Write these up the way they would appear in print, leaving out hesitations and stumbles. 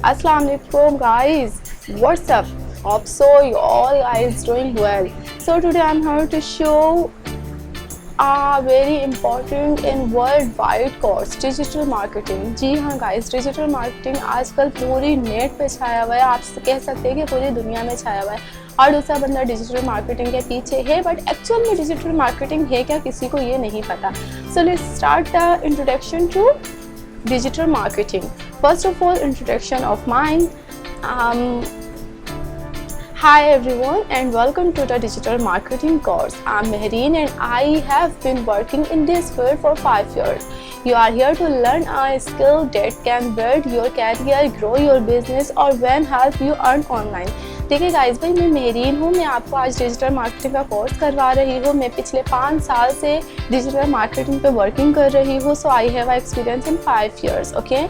Assalamu alaikum guys, what's up? Hope so you all guys doing well. So today I'm here to show a very important and worldwide course, digital marketing. जी हाँ guys, digital marketing आजकल पूरी net पे छाया हुआ है, आप कह सकते हैं कि पूरी दुनिया में छाया हुआ है. और दूसरा बंदा डिजिटल मार्केटिंग के पीछे है, बट एक्चुअल में डिजिटल मार्केटिंग है क्या किसी को ये नहीं पता. So let's start the introduction to digital marketing. First of all, introduction of mine. Hi everyone and welcome to the digital marketing course. I'm Mehreen and I have been working in this field for 5 years. You are here to learn a skill that can build your career, grow your business or when help you earn online. देखिए guys भाई, मैं मेहरीन हूँ. मैं आपको आज digital marketing का course करवा रही हूँ. मैं पिछले 5 साल से डिजिटल मार्केटिंग पे वर्किंग कर रही हूँ. So I have experience in 5 years. Okay,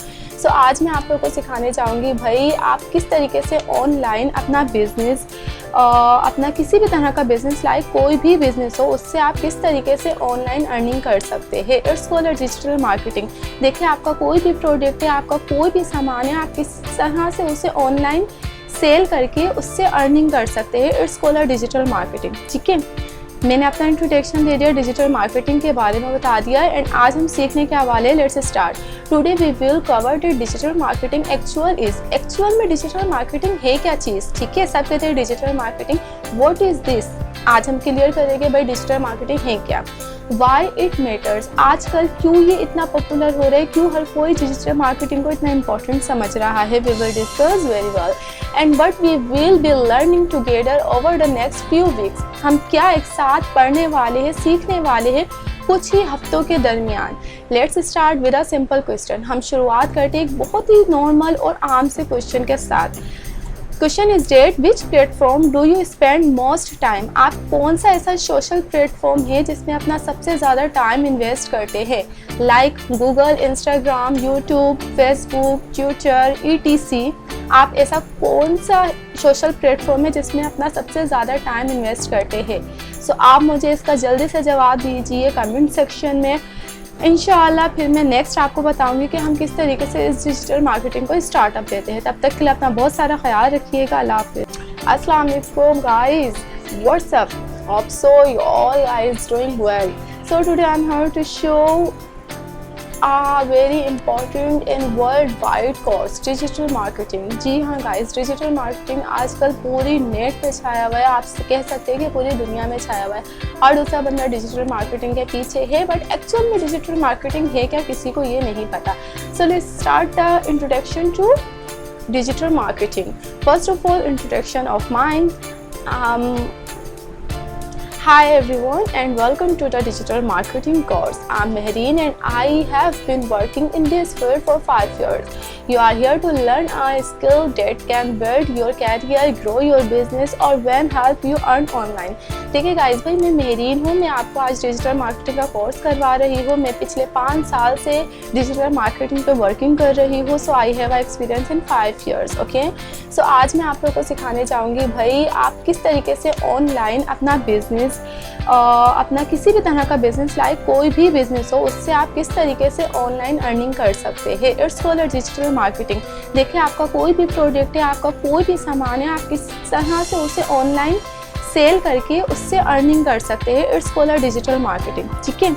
so आज मैं आप लोगों को सिखाने चाहूँगी भाई आप किस तरीके से ऑनलाइन अपना बिजनेस, अपना किसी भी तरह का बिजनेस, लाइक कोई भी बिजनेस हो, उससे आप किस तरीके से ऑनलाइन अर्निंग कर सकते हैं. It's called digital marketing. देखिए, आपका कोई भी प्रोडक्ट है, आपका कोई भी सामान है, आप किस तरह से उसे ऑनलाइन सेल करके उससे अर्निंग कर सकते हैं. It's called digital marketing. ठीक है, मैंने अपना इंट्रोडक्शन दे दिया, डिजिटल मार्केटिंग के बारे में बता दिया एंड आज हम सीखने के हवाले. Let's start. Today we will cover the digital marketing actual में डिजिटल मार्केटिंग है क्या चीज़. ठीक है, सब कहते हैं digital marketing, what is this. आज हम क्लियर करेंगे भाई डिजिटल मार्केटिंग है क्या, वाई इट मैटर्स. आजकल क्यों ये इतना पॉपुलर हो रहा है, क्यों हर कोई डिजिटल मार्केटिंग को इतना इंपॉर्टेंट समझ रहा है. We will discuss very well and but we will be learning together over the next few weeks. हम क्या एक साथ पढ़ने वाले हैं, सीखने वाले हैं कुछ ही हफ्तों के दरमियान. Let's start with a simple question. हम शुरुआत करते हैं एक बहुत ही नॉर्मल और आम से क्वेश्चन के साथ. Question is that which platform do you spend most time. आप कौन सा ऐसा सोशल प्लेटफॉर्म है जिसमें अपना सबसे ज़्यादा टाइम इन्वेस्ट करते हैं, like Google, Instagram, YouTube, Facebook, Twitter, ETC. आप ऐसा कौन सा सोशल प्लेटफॉर्म है जिसमें अपना सबसे ज़्यादा टाइम इन्वेस्ट करते हैं. सो आप मुझे इसका जल्दी से जवाब दीजिए कमेंट सेक्शन में. इंशाअल्लाह फिर मैं नेक्स्ट आपको बताऊंगी कि हम किस तरीके से इस डिजिटल मार्केटिंग को स्टार्टअप देते हैं. तब तक के लिए अपना बहुत सारा ख्याल रखिएगा. अल्लाह हाफ़िज़. अस्सलाम वालेकुम guys, what's up. Hope so you all guys doing well. So today I am here to show a very important and worldwide course, digital marketing. जी हाँ गाइस, डिजिटल मार्केटिंग आजकल पूरी नेट पे छाया हुआ है, आप कह सकते हैं कि पूरी दुनिया में छाया हुआ है. और दूसरा बंदा डिजिटल मार्केटिंग के पीछे है, बट एक्चुअल में डिजिटल मार्केटिंग है क्या किसी को ये नहीं पता. So let's start the introduction to digital marketing. First of all, introduction of mine. Hi everyone and welcome to the digital marketing course. I'm Mehreen and I have been working in this field for 5 years. You are here to learn a skill that can build your career, grow your business or when help you earn online. देखिए guys भाई, मैं मेहरीन हूँ. मैं आपको आज digital marketing का course करवा रही हूँ. मैं पिछले 5 साल से डिजिटल मार्केटिंग पे वर्किंग कर रही हूँ. So I have experience in 5 years. Okay, so आज मैं आप लोगों को सिखाने चाहूँगी भाई आप किस तरीके से ऑनलाइन अपना बिजनेस, अपना किसी भी तरह का बिजनेस, लाइक कोई भी बिजनेस हो, उससे आप किस तरीके से ऑनलाइन अर्निंग कर सकते हैं. It's called digital marketing. देखिए, आपका कोई भी प्रोडक्ट है, आपका कोई भी सामान है, आप किस तरह से उसे ऑनलाइन सेल करके उससे अर्निंग कर सकते हैं. It's called digital marketing. ठीक है,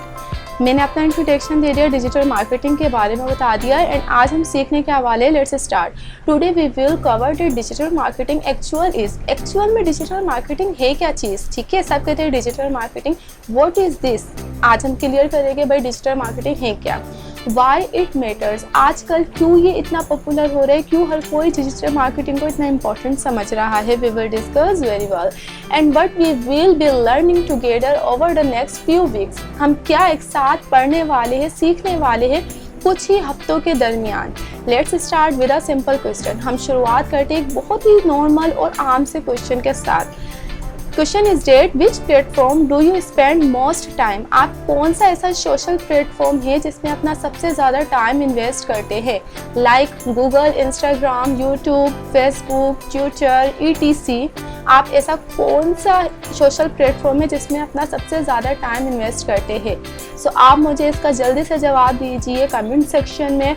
मैंने अपना इंट्रोडक्शन दे दिया, डिजिटल मार्केटिंग के बारे में बता दिया एंड आज हम सीखने के हवाले. Let's start. Today we will cover the digital marketing actual में डिजिटल मार्केटिंग है क्या चीज़. ठीक है, सब कहते हैं digital marketing, what is this. आज हम क्लियर करेंगे भाई डिजिटल मार्केटिंग है क्या, वाई इट मैटर्स. आजकल क्यों ये इतना पॉपुलर हो रहा है, क्यों हर कोई डिजिटल मार्केटिंग को इतना इंपॉर्टेंट समझ रहा है. We will discuss very well and but we will be learning together over the next few weeks. हम क्या एक साथ पढ़ने वाले हैं, सीखने वाले हैं कुछ ही हफ्तों के दरमियान. Let's start with a simple question. हम शुरुआत करते हैं एक बहुत ही नॉर्मल और आम से क्वेश्चन के साथ. Question is that which platform do you spend most time. आप कौन सा ऐसा सोशल प्लेटफॉर्म है जिसमें अपना सबसे ज़्यादा टाइम इन्वेस्ट करते हैं, like Google, Instagram, YouTube, Facebook, Twitter, ETC. आप ऐसा कौन सा सोशल प्लेटफॉर्म है जिसमें अपना सबसे ज़्यादा टाइम इन्वेस्ट करते हैं. सो आप मुझे इसका जल्दी से जवाब दीजिए कमेंट सेक्शन में.